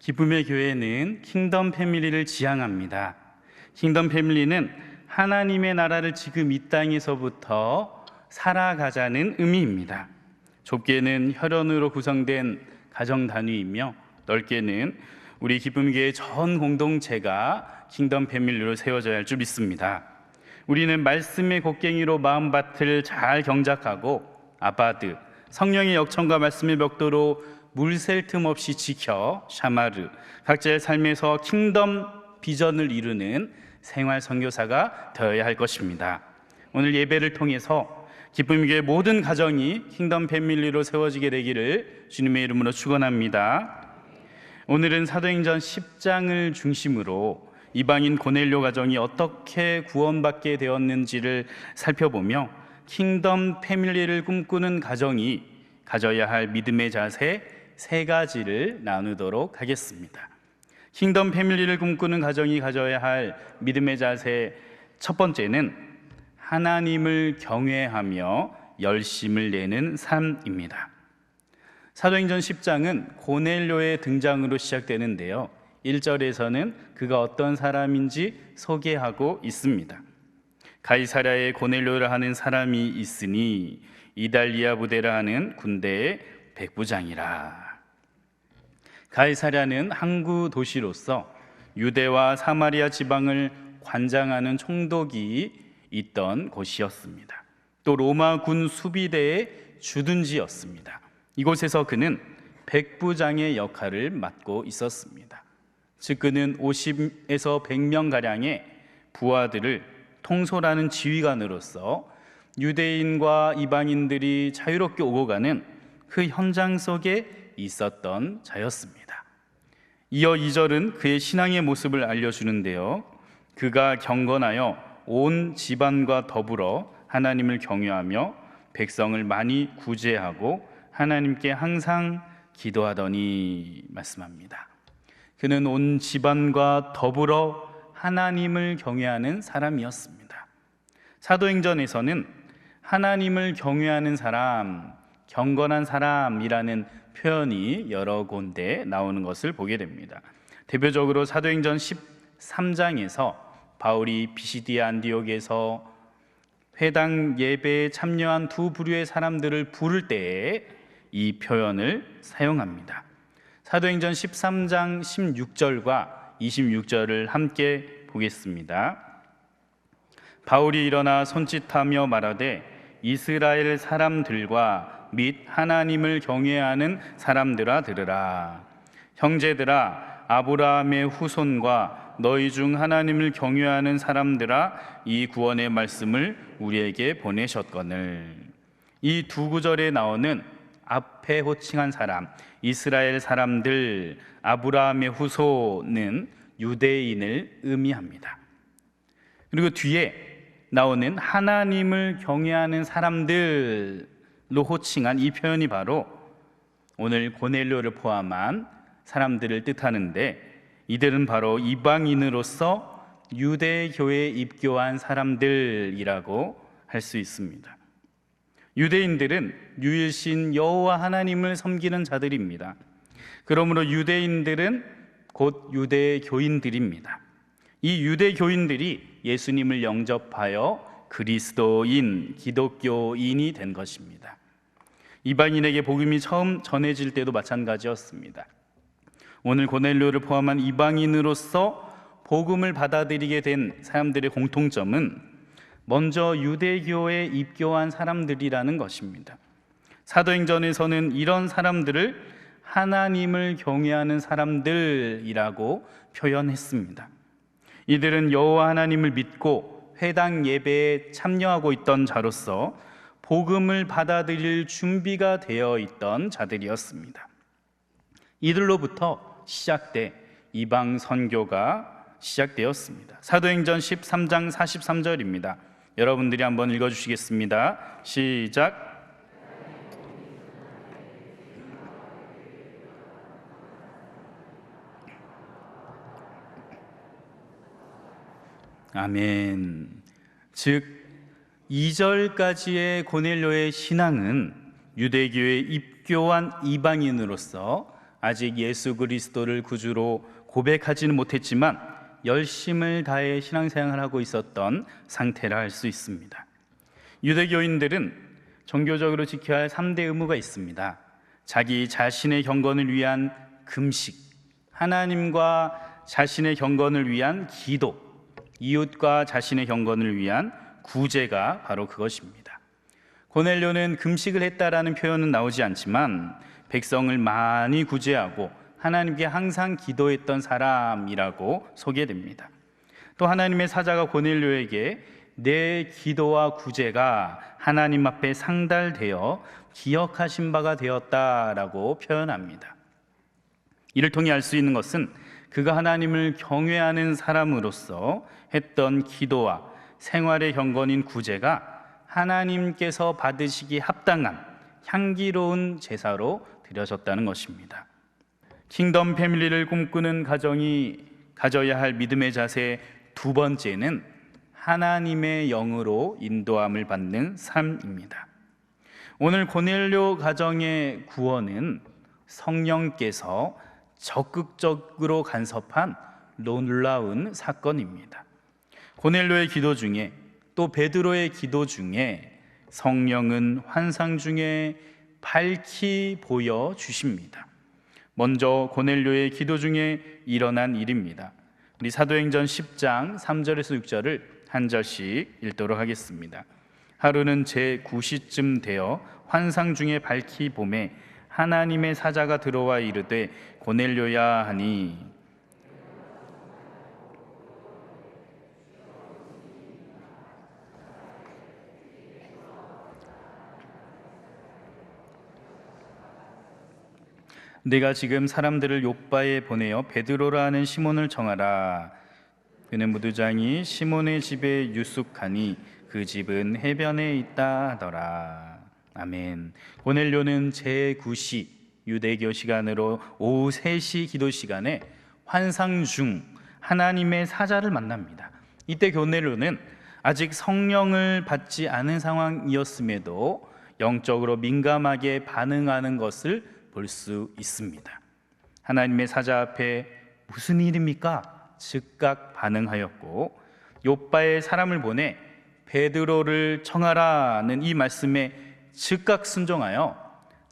기쁨의 교회는 킹덤 패밀리를 지향합니다. 킹덤 패밀리는 하나님의 나라를 지금 이 땅에서부터 살아가자는 의미입니다. 좁게는 혈연으로 구성된 가정 단위이며 넓게는 우리 기쁨의 교회 전 공동체가 킹덤 패밀리로 세워져야 할 줄 믿습니다. 우리는 말씀의 곡괭이로 마음밭을 잘 경작하고 아바드, 성령의 역청과 말씀의 벽도로 물샐 틈 없이 지켜 샤마르, 각자의 삶에서 킹덤 비전을 이루는 생활 선교사가 되어야 할 것입니다. 오늘 예배를 통해서 기쁨의 교회 모든 가정이 킹덤 패밀리로 세워지게 되기를 주님의 이름으로 축원합니다. 오늘은 사도행전 10장을 중심으로 이방인 고넬료 가정이 어떻게 구원받게 되었는지를 살펴보며 킹덤 패밀리를 꿈꾸는 가정이 가져야 할 믿음의 자세 3가지를 나누도록 하겠습니다. 킹덤 패밀리를 꿈꾸는 가정이 가져야 할 믿음의 자세 첫 번째는 하나님을 경외하며 열심을 내는 삶입니다. 사도행전 10장은 고넬료의 등장으로 시작되는데요, 1절에서는 그가 어떤 사람인지 소개하고 있습니다. 가이사랴에 고넬료라 하는 사람이 있으니 이달리아 부대라 하는 군대의 백부장이라. 가이사랴는 항구 도시로서 유대와 사마리아 지방을 관장하는 총독이 있던 곳이었습니다. 또 로마 군 수비대의 주둔지였습니다. 이곳에서 그는 백부장의 역할을 맡고 있었습니다. 즉 그는 50에서 100명가량의 부하들을 통솔하는 지휘관으로서 유대인과 이방인들이 자유롭게 오고 가는 그 현장 속에 있었던 자였습니다. 이어 2절은 그의 신앙의 모습을 알려주는데요, 그가 경건하여 온 집안과 더불어 하나님을 경외하며 백성을 많이 구제하고 하나님께 항상 기도하더니 말씀합니다. 그는 온 집안과 더불어 하나님을 경외하는 사람이었습니다. 사도행전에서는 하나님을 경외하는 사람, 경건한 사람이라는 표현이 여러 군데 나오는 것을 보게 됩니다. 대표적으로 사도행전 13장에서 바울이 비시디아 안디옥에서 회당 예배에 참여한 2 부류의 사람들을 부를 때에 이 표현을 사용합니다. 사도행전 13장 16절과 26절을 함께 보겠습니다. 바울이 일어나 손짓하며 말하되 이스라엘 사람들과 및 하나님을 경외하는 사람들아 들으라. 형제들아, 아브라함의 후손과 너희 중 하나님을 경외하는 사람들아, 이 구원의 말씀을 우리에게 보내셨거늘. 이 2 구절에 나오는 앞에 호칭한 사람, 이스라엘 사람들, 아브라함의 후손은 유대인을 의미합니다. 그리고 뒤에 나오는 하나님을 경외하는 사람들로 호칭한 이 표현이 바로 오늘 고넬료를 포함한 사람들을 뜻하는데, 이들은 바로 이방인으로서 유대교회에 입교한 사람들이라고 할 수 있습니다. 유대인들은 유일신 여호와 하나님을 섬기는 자들입니다. 그러므로 유대인들은 곧 유대교인들입니다. 이 유대교인들이 예수님을 영접하여 그리스도인, 기독교인이 된 것입니다. 이방인에게 복음이 처음 전해질 때도 마찬가지였습니다. 오늘 고넬료를 포함한 이방인으로서 복음을 받아들이게 된 사람들의 공통점은 먼저 유대교에 입교한 사람들이라는 것입니다. 사도행전에서는 이런 사람들을 하나님을 경외하는 사람들이라고 표현했습니다. 이들은 여호와 하나님을 믿고 회당 예배에 참여하고 있던 자로서 복음을 받아들일 준비가 되어 있던 자들이었습니다. 이들로부터 시작돼 이방 선교가 시작되었습니다. 사도행전 13장 43절입니다. 여러분들이 한번 읽어주시겠습니다. 시작. 아멘. 즉 2절까지의 고넬료의 신앙은 유대교에 입교한 이방인으로서 아직 예수 그리스도를 구주로 고백하지는 못했지만 열심을 다해 신앙생활을 하고 있었던 상태라 할 수 있습니다. 유대교인들은 종교적으로 지켜야 할 3대 의무가 있습니다. 자기 자신의 경건을 위한 금식, 하나님과 자신의 경건을 위한 기도, 이웃과 자신의 경건을 위한 구제가 바로 그것입니다. 고넬료는 금식을 했다라는 표현은 나오지 않지만 백성을 많이 구제하고 하나님께 항상 기도했던 사람이라고 소개됩니다. 또 하나님의 사자가 고넬료에게 내 기도와 구제가 하나님 앞에 상달되어 기억하신 바가 되었다라고 표현합니다. 이를 통해 알 수 있는 것은 그가 하나님을 경외하는 사람으로서 했던 기도와 생활의 경건인 구제가 하나님께서 받으시기 합당한 향기로운 제사로 드려졌다는 것입니다. 킹덤 패밀리를 꿈꾸는 가정이 가져야 할 믿음의 자세 두 번째는 하나님의 영으로 인도함을 받는 삶입니다. 오늘 고넬료 가정의 구원은 성령께서 적극적으로 간섭한 놀라운 사건입니다. 고넬료의 기도 중에 또 베드로의 기도 중에 성령은 환상 중에 밝히 보여 주십니다. 먼저 고넬료의 기도 중에 일어난 일입니다. 우리 사도행전 10장 3절에서 6절을 한 절씩 읽도록 하겠습니다. 하루는 제9시쯤 되어 환상 중에 밝히 보매 하나님의 사자가 들어와 이르되 고넬료야 하니 내가 지금 사람들을 욥바에 보내어 베드로라 하는 시몬을 청하라. 그는 무두장이 시몬의 집에 유숙하니 그 집은 해변에 있다 하더라. 아멘. 고넬료는 제9시 유대교 시간으로 오후 3시 기도 시간에 환상 중 하나님의 사자를 만납니다. 이때 고넬료는 아직 성령을 받지 않은 상황이었음에도 영적으로 민감하게 반응하는 것을 볼 수 있습니다. 하나님의 사자 앞에 무슨 일입니까? 즉각 반응하였고 욥바에 사람을 보내 베드로를 청하라는 이 말씀에 즉각 순종하여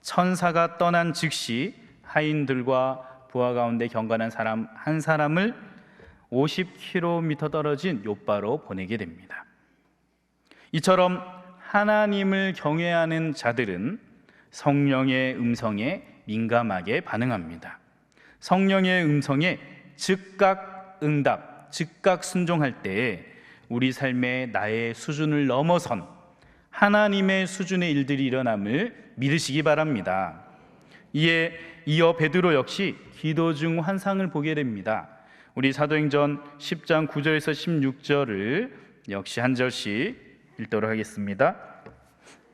천사가 떠난 즉시 하인들과 부하 가운데 경건한 사람 한 사람을 50km 떨어진 욥바로 보내게 됩니다. 이처럼 하나님을 경외하는 자들은 성령의 음성에 민감하게 반응합니다. 성령의 음성에 즉각 응답, 즉각 순종할 때에 우리 삶의 나의 수준을 넘어선 하나님의 수준의 일들이 일어남을 믿으시기 바랍니다. 이어 베드로 역시 기도 중 환상을 보게 됩니다. 우리 사도행전 10장 9절에서 16절을 역시 한 절씩 읽도록 하겠습니다.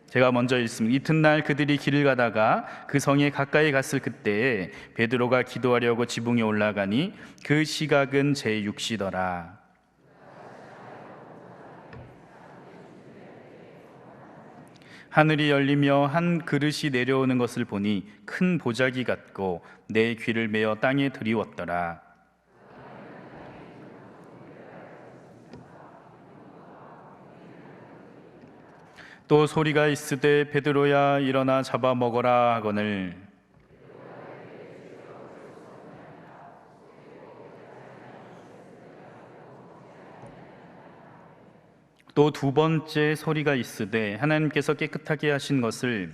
제가 먼저 읽습니다. 이튿날 그들이 길을 가다가 그 성에 가까이 갔을 그때에 베드로가 기도하려고 지붕에 올라가니 그 시각은 제6시더라. 하늘이 열리며 한 그릇이 내려오는 것을 보니 큰 보자기 같고 내 귀를 메어 땅에 들이웠더라. 또 소리가 있으되 베드로야 일어나 잡아 먹어라 하거늘 또 두 번째 소리가 있으되 하나님께서 깨끗하게 하신 것을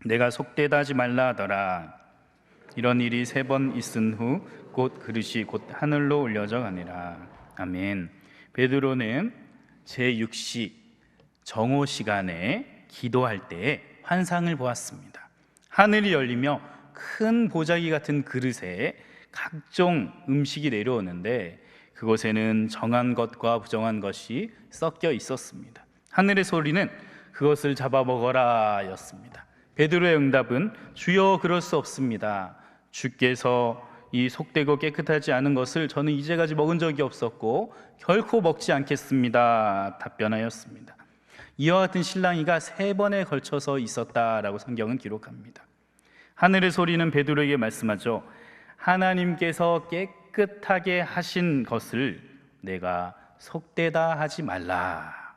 내가 속되다 하지 말라 하더라. 이런 일이 3번 있은 후 곧 그릇이 곧 하늘로 올려져 가니라. 아멘. 베드로는 제6시 정오 시간에 기도할 때에 환상을 보았습니다. 하늘이 열리며 큰 보자기 같은 그릇에 각종 음식이 내려오는데 그곳에는 정한 것과 부정한 것이 섞여 있었습니다. 하늘의 소리는 그것을 잡아먹어라 였습니다. 베드로의 응답은 주여 그럴 수 없습니다. 주께서 이 속되고 깨끗하지 않은 것을 저는 이제까지 먹은 적이 없었고 결코 먹지 않겠습니다 답변하였습니다. 이와 같은 실랑이가 3번에 걸쳐서 있었다라고 성경은 기록합니다. 하늘의 소리는 베드로에게 말씀하죠. 하나님께서 깨끗하게 하신 것을 내가 속되다 하지 말라.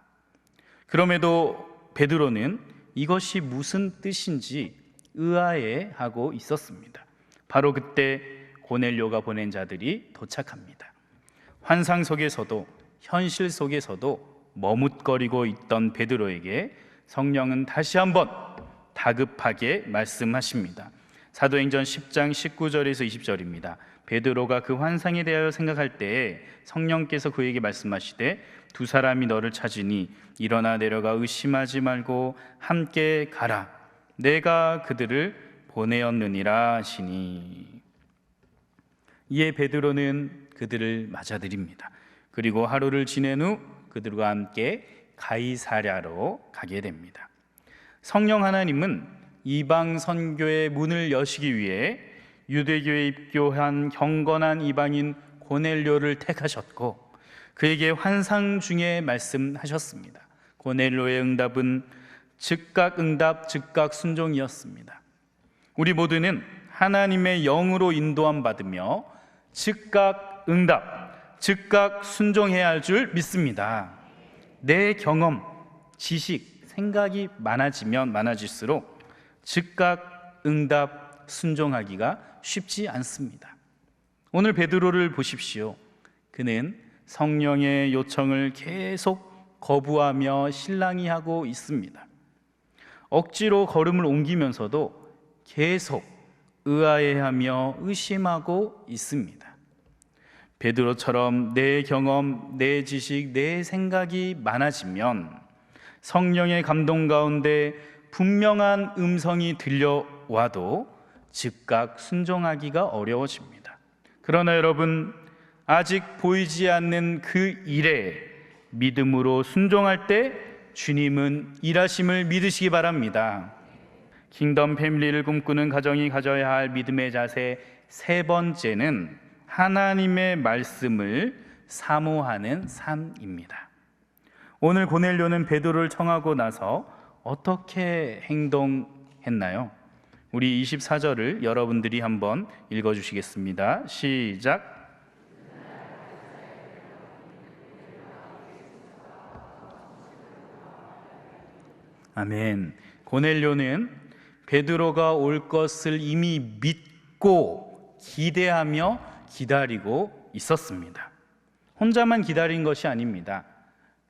그럼에도 베드로는 이것이 무슨 뜻인지 의아해하고 있었습니다. 바로 그때 고넬료가 보낸 자들이 도착합니다. 환상 속에서도 현실 속에서도 머뭇거리고 있던 베드로에게 성령은 다시 한번 다급하게 말씀하십니다. 사도행전 10장 19절에서 20절입니다. 베드로가 그 환상에 대하여 생각할 때에 성령께서 그에게 말씀하시되 두 사람이 너를 찾으니 일어나 내려가 의심하지 말고 함께 가라. 내가 그들을 보내었느니라 하시니. 이에 베드로는 그들을 맞아들입니다. 그리고 하루를 지낸 후 그들과 함께 가이사랴로 가게 됩니다. 성령 하나님은 이방 선교의 문을 여시기 위해 유대교에 입교한 경건한 이방인 고넬료를 택하셨고 그에게 환상 중에 말씀하셨습니다. 고넬료의 응답은 즉각 응답, 즉각 순종이었습니다. 우리 모두는 하나님의 영으로 인도함 받으며 즉각 응답, 즉각 순종해야 할 줄 믿습니다. 내 경험, 지식, 생각이 많아지면 많아질수록 즉각 응답, 순종하기가 쉽지 않습니다. 오늘 베드로를 보십시오. 그는 성령의 요청을 계속 거부하며 실랑이 하고 있습니다. 억지로 걸음을 옮기면서도 계속 의아해하며 의심하고 있습니다. 베드로처럼 내 경험, 내 지식, 내 생각이 많아지면 성령의 감동 가운데 분명한 음성이 들려와도 즉각 순종하기가 어려워집니다. 그러나 여러분, 아직 보이지 않는 그 일에 믿음으로 순종할 때 주님은 일하심을 믿으시기 바랍니다. 킹덤 패밀리를 꿈꾸는 가정이 가져야 할 믿음의 자세 세 번째는 하나님의 말씀을 사모하는 삶입니다. 오늘 고넬료는 베드로를 청하고 나서 어떻게 행동했나요? 우리 24절을 여러분들이 한번 읽어주시겠습니다. 시작. 아멘. 고넬료는 베드로가 올 것을 이미 믿고 기대하며 기다리고 있었습니다. 혼자만 기다린 것이 아닙니다.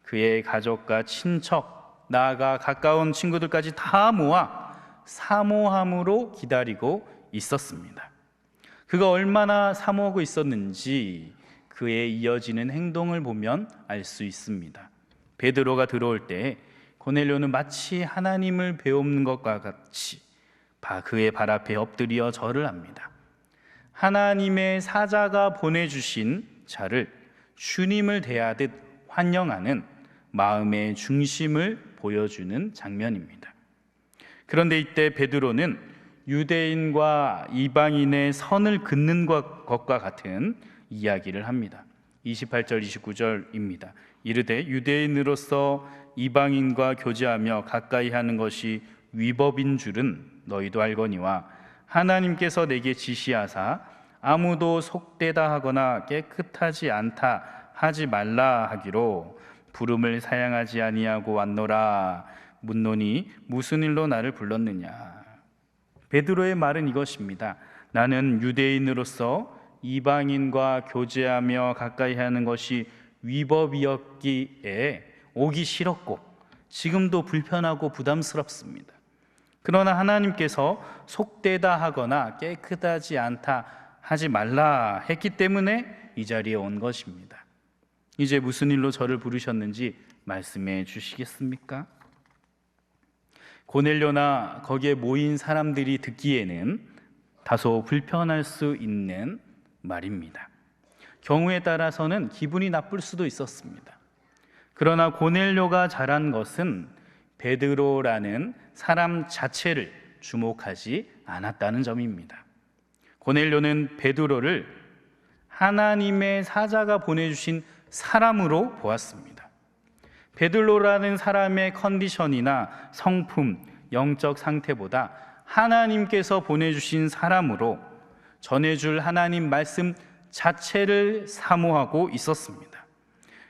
그의 가족과 친척, 나아가 가까운 친구들까지 다 모아 사모함으로 기다리고 있었습니다. 그가 얼마나 사모하고 있었는지 그의 이어지는 행동을 보면 알 수 있습니다. 베드로가 들어올 때 고넬료는 마치 하나님을 배우는 것과 같이 그의 발 앞에 엎드려 절을 합니다. 하나님의 사자가 보내주신 자를 주님을 대하듯 환영하는 마음의 중심을 보여주는 장면입니다. 그런데 이때 베드로는 유대인과 이방인의 선을 긋는 것과 같은 이야기를 합니다. 28절 29절입니다. 이르되 유대인으로서 이방인과 교제하며 가까이 하는 것이 위법인 줄은 너희도 알거니와 하나님께서 내게 지시하사 아무도 속되다 하거나 깨끗하지 않다 하지 말라 하기로 부름을 사양하지 아니하고 왔노라. 묻노니 무슨 일로 나를 불렀느냐. 베드로의 말은 이것입니다. 나는 유대인으로서 이방인과 교제하며 가까이 하는 것이 위법이었기에 오기 싫었고 지금도 불편하고 부담스럽습니다. 그러나 하나님께서 속되다 하거나 깨끗하지 않다 하지 말라 했기 때문에 이 자리에 온 것입니다. 이제 무슨 일로 저를 부르셨는지 말씀해 주시겠습니까? 고넬료나 거기에 모인 사람들이 듣기에는 다소 불편할 수 있는 말입니다. 경우에 따라서는 기분이 나쁠 수도 있었습니다. 그러나 고넬료가 잘한 것은 베드로라는 사람 자체를 주목하지 않았다는 점입니다. 고넬료는 베드로를 하나님의 사자가 보내주신 사람으로 보았습니다. 베드로라는 사람의 컨디션이나 성품, 영적 상태보다 하나님께서 보내주신 사람으로 전해줄 하나님 말씀 자체를 사모하고 있었습니다.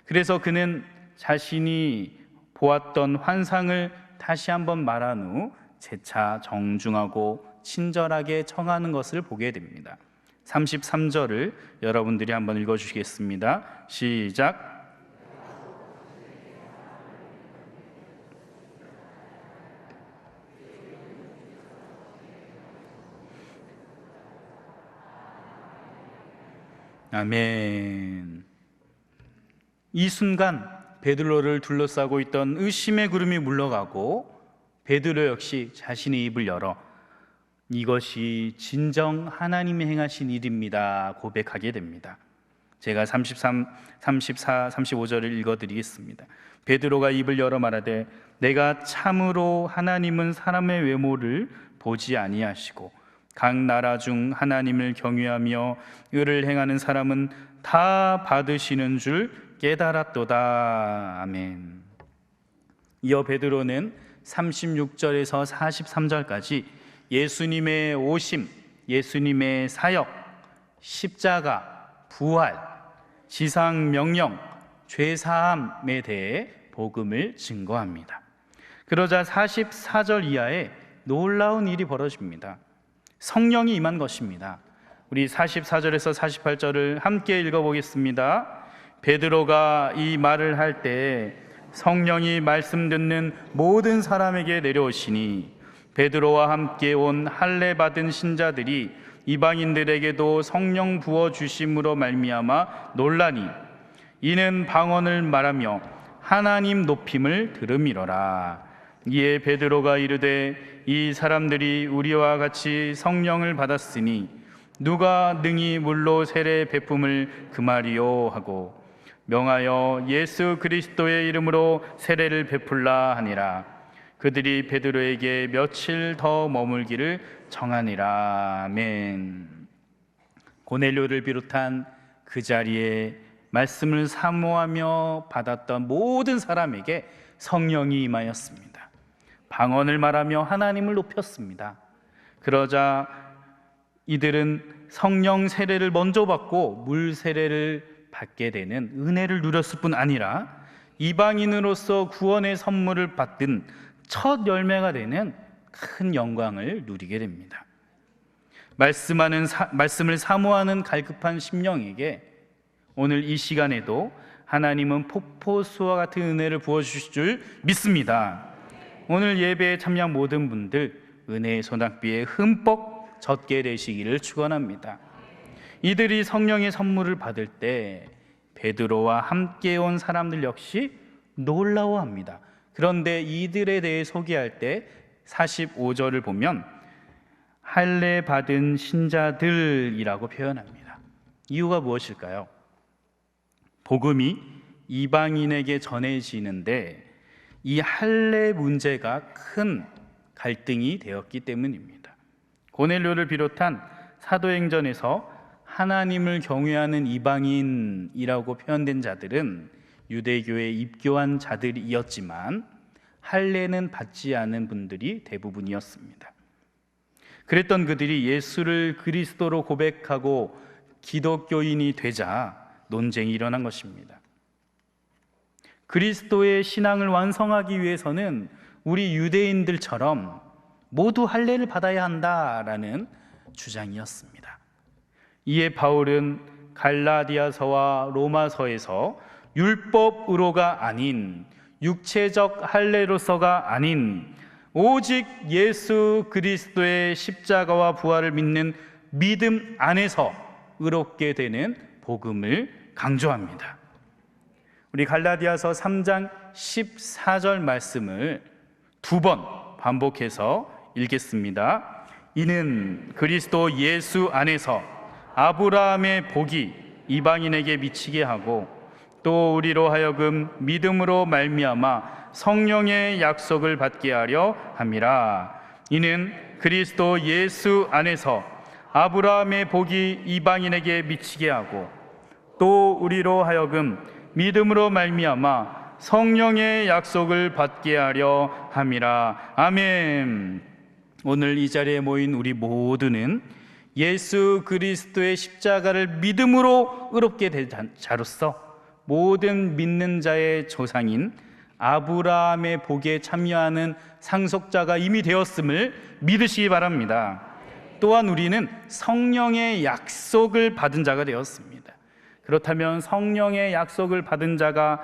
그래서 그는 자신이 보았던 환상을 다시 한번 말한 후 재차 정중하고 친절하게 청하는 것을 보게 됩니다. 33절을 여러분들이 한번 읽어주시겠습니다. 시작. 아멘. 이 순간 베드로를 둘러싸고 있던 의심의 구름이 물러가고 베드로 역시 자신의 입을 열어 이것이 진정 하나님이 행하신 일입니다 고백하게 됩니다. 제가 33, 34, 35절을 읽어드리겠습니다. 베드로가 입을 열어 말하되 내가 참으로 하나님은 사람의 외모를 보지 아니하시고 각 나라 중 하나님을 경외하며 의를 행하는 사람은 다 받으시는 줄 깨달았도다. 아멘. 이어 베드로는 36절에서 43절까지 예수님의 오심, 예수님의 사역, 십자가, 부활, 지상 명령, 죄사함에 대해 복음을 증거합니다. 그러자 44절 이하에 놀라운 일이 벌어집니다. 성령이 임한 것입니다. 우리 44절에서 48절을 함께 읽어보겠습니다. 베드로가 이 말을 할 때 성령이 말씀 듣는 모든 사람에게 내려오시니 베드로와 함께 온 할례 받은 신자들이 이방인들에게도 성령 부어 주심으로 말미암아 놀라니 이는 방언을 말하며 하나님 높임을 들음이로라. 이에 베드로가 이르되 이 사람들이 우리와 같이 성령을 받았으니 누가 능히 물로 세례 베품을 금하리요 하고 명하여 예수 그리스도의 이름으로 세례를 베풀라 하니라. 그들이 베드로에게 며칠 더 머물기를 정하니라. 아멘. 고넬료를 비롯한 그 자리에 말씀을 사모하며 받았던 모든 사람에게 성령이 임하였습니다. 방언을 말하며 하나님을 높였습니다. 그러자 이들은 성령 세례를 먼저 받고 물 세례를 받게 되는 은혜를 누렸을 뿐 아니라 이방인으로서 구원의 선물을 받은 첫 열매가 되는 큰 영광을 누리게 됩니다. 말씀을 사모하는 갈급한 심령에게 오늘 이 시간에도 하나님은 폭포수와 같은 은혜를 부어주실 줄 믿습니다. 오늘 예배에 참여한 모든 분들 은혜의 소낙비에 흠뻑 젖게 되시기를 축원합니다. 이들이 성령의 선물을 받을 때 베드로와 함께 온 사람들 역시 놀라워합니다. 그런데 이들에 대해 소개할 때 45절을 보면 할례 받은 신자들이라고 표현합니다. 이유가 무엇일까요? 복음이 이방인에게 전해지는데 이 할례 문제가 큰 갈등이 되었기 때문입니다. 고넬료를 비롯한 사도행전에서 하나님을 경외하는 이방인이라고 표현된 자들은 유대교에 입교한 자들이었지만 할례는 받지 않은 분들이 대부분이었습니다. 그랬던 그들이 예수를 그리스도로 고백하고 기독교인이 되자 논쟁이 일어난 것입니다. 그리스도의 신앙을 완성하기 위해서는 우리 유대인들처럼 모두 할례를 받아야 한다라는 주장이었습니다. 이에 바울은 갈라디아서와 로마서에서 율법으로가 아닌 육체적 할례로서가 아닌 오직 예수 그리스도의 십자가와 부활을 믿는 믿음 안에서 의롭게 되는 복음을 강조합니다. 우리 갈라디아서 3장 14절 말씀을 두 번 반복해서 읽겠습니다. 이는 그리스도 예수 안에서 아브라함의 복이 이방인에게 미치게 하고 또 우리로 하여금 믿음으로 말미암아 성령의 약속을 받게 하려 함이라. 이는 그리스도 예수 안에서 아브라함의 복이 이방인에게 미치게 하고 또 우리로 하여금 믿음으로 말미암아 성령의 약속을 받게 하려 함이라. 아멘. 오늘 이 자리에 모인 우리 모두는 예수 그리스도의 십자가를 믿음으로 의롭게 된 자로서 모든 믿는 자의 조상인 아브라함의 복에 참여하는 상속자가 이미 되었음을 믿으시기 바랍니다. 또한 우리는 성령의 약속을 받은 자가 되었습니다. 그렇다면 성령의 약속을 받은 자가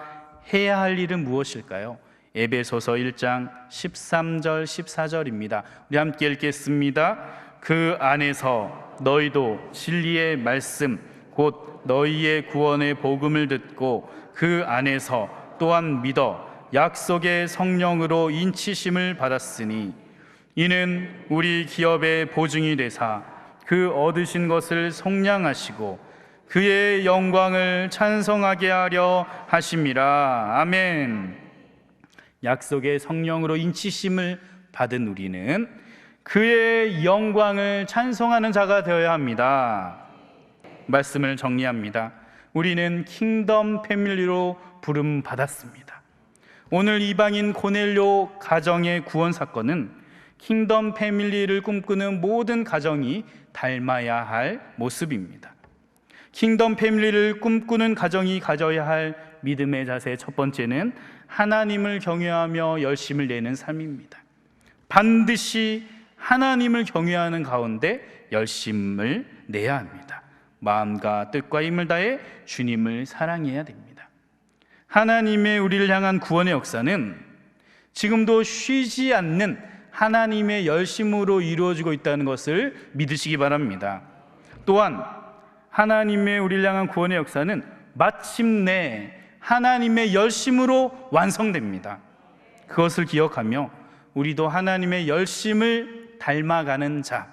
해야 할 일은 무엇일까요? 에베소서 1장 13절 14절입니다. 우리 함께 읽겠습니다. 그 안에서 너희도 진리의 말씀 곧 너희의 구원의 복음을 듣고 그 안에서 또한 믿어 약속의 성령으로 인치심을 받았으니 이는 우리 기업의 보증이 되사 그 얻으신 것을 속량하시고 그의 영광을 찬송하게 하려 하심이라. 아멘. 약속의 성령으로 인치심을 받은 우리는 그의 영광을 찬송하는 자가 되어야 합니다. 말씀을 정리합니다. 우리는 킹덤 패밀리로 부름 받았습니다. 오늘 이방인 고넬료 가정의 구원 사건은 킹덤 패밀리를 꿈꾸는 모든 가정이 닮아야 할 모습입니다. 킹덤 패밀리를 꿈꾸는 가정이 가져야 할 믿음의 자세 첫 번째는 하나님을 경외하며 열심을 내는 삶입니다. 반드시 하나님을 경외하는 가운데 열심을 내야 합니다. 마음과 뜻과 힘을 다해 주님을 사랑해야 됩니다. 하나님의 우리를 향한 구원의 역사는 지금도 쉬지 않는 하나님의 열심으로 이루어지고 있다는 것을 믿으시기 바랍니다. 또한 하나님의 우리를 향한 구원의 역사는 마침내 하나님의 열심으로 완성됩니다. 그것을 기억하며 우리도 하나님의 열심을 닮아가는 자,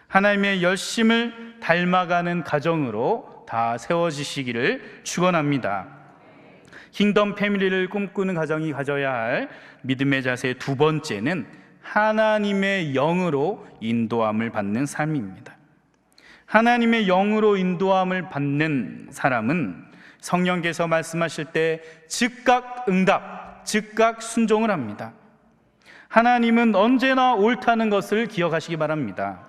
하나님의 열심을 닮아가는 가정으로 다 세워지시기를 축원합니다. 킹덤 패밀리를 꿈꾸는 가정이 가져야 할 믿음의 자세 두 번째는 하나님의 영으로 인도함을 받는 삶입니다. 하나님의 영으로 인도함을 받는 사람은 성령께서 말씀하실 때 즉각 응답, 즉각 순종을 합니다. 하나님은 언제나 옳다는 것을 기억하시기 바랍니다.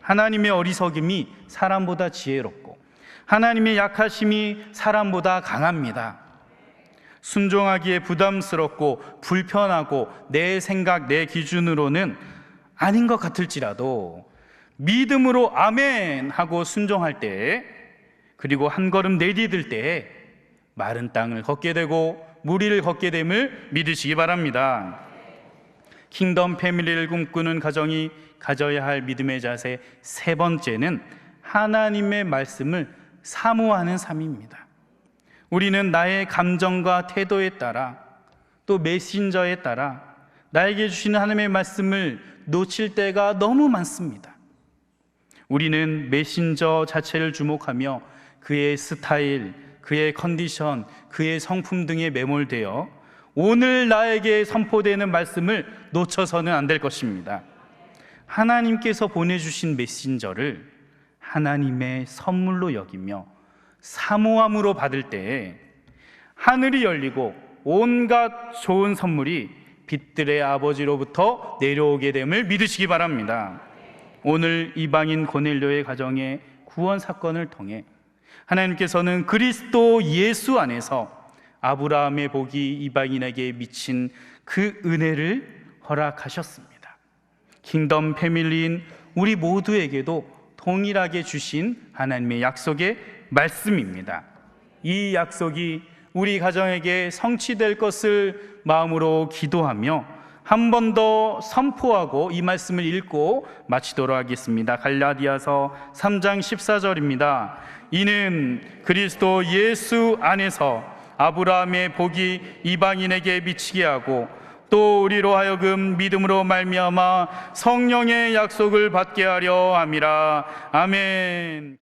하나님의 어리석음이 사람보다 지혜롭고 하나님의 약하심이 사람보다 강합니다. 순종하기에 부담스럽고 불편하고 내 생각, 내 기준으로는 아닌 것 같을지라도 믿음으로 아멘 하고 순종할 때, 그리고 한 걸음 내디딜 때에 마른 땅을 걷게 되고 무리를 걷게 됨을 믿으시기 바랍니다. 킹덤 패밀리를 꿈꾸는 가정이 가져야 할 믿음의 자세 세 번째는 하나님의 말씀을 사모하는 삶입니다. 우리는 나의 감정과 태도에 따라 또 메신저에 따라 나에게 주시는 하나님의 말씀을 놓칠 때가 너무 많습니다. 우리는 메신저 자체를 주목하며 그의 스타일, 그의 컨디션, 그의 성품 등에 매몰되어 오늘 나에게 선포되는 말씀을 놓쳐서는 안 될 것입니다. 하나님께서 보내주신 메신저를 하나님의 선물로 여기며 사모함으로 받을 때에 하늘이 열리고 온갖 좋은 선물이 빛들의 아버지로부터 내려오게 됨을 믿으시기 바랍니다. 오늘 이방인 고넬료의 가정의 구원 사건을 통해 하나님께서는 그리스도 예수 안에서 아브라함의 복이 이방인에게 미친 그 은혜를 허락하셨습니다. 킹덤 패밀리인 우리 모두에게도 동일하게 주신 하나님의 약속의 말씀입니다. 이 약속이 우리 가정에게 성취될 것을 마음으로 기도하며 한 번 더 선포하고 이 말씀을 읽고 마치도록 하겠습니다. 갈라디아서 3장 14절입니다. 이는 그리스도 예수 안에서 아브라함의 복이 이방인에게 미치게 하고 또 우리로 하여금 믿음으로 말미암아 성령의 약속을 받게 하려 함이라. 아멘.